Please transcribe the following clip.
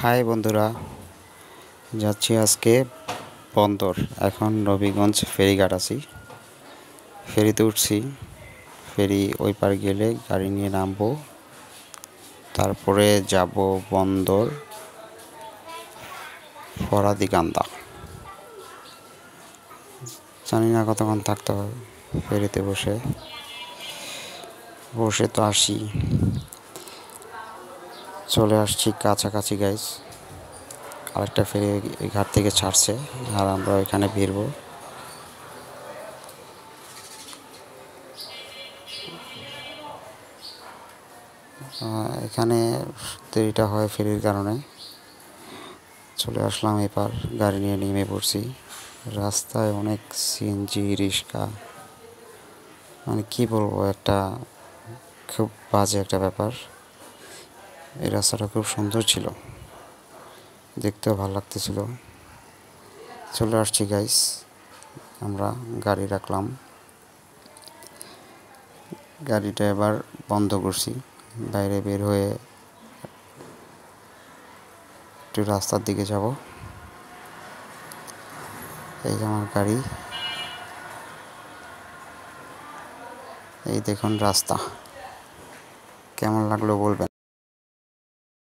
High বন্ধুরা, যাচ্ছি আজকে বন্দর। এখন নবীগঞ্জ ফেরিঘাট আছি, ফেরিতে উঠছি। ফেরি ওই পার গেলে গাড়ি নিয়ে নামবো, তারপরে যাব বন্দর ফরাদিকান্দা। জানি না কতক্ষণ থাকতে হবে ফেরিতে বসে বসে তো আসি, চলে আসছি কাছাকাছি গাইস। আরেকটা ফেরি এই ঘাট থেকে ছাড়ছে আর আমরা ওইখানে ভিড়বো। এখানে দেরিটা হয় ফেরির কারণে। চলে আসলাম এবার, গাড়ি নিয়ে নেমে পড়ছি। রাস্তায় অনেক সিএনজি রিক্সা, মানে কি বলবো, একটা খুব বাজে একটা ব্যাপার। এই রাস্তাটা খুব সুন্দর ছিল, দেখতেও ভালো লাগতেছিল। চলে আসছি গাইস, আমরা গাড়ি রাখলাম, গাড়িটা এবার বন্ধ করছি। বাইরে বের হয়ে একটু রাস্তার দিকে যাব। এই যে আমার গাড়ি, এই দেখুন রাস্তা। কেমন লাগলো বলবেন।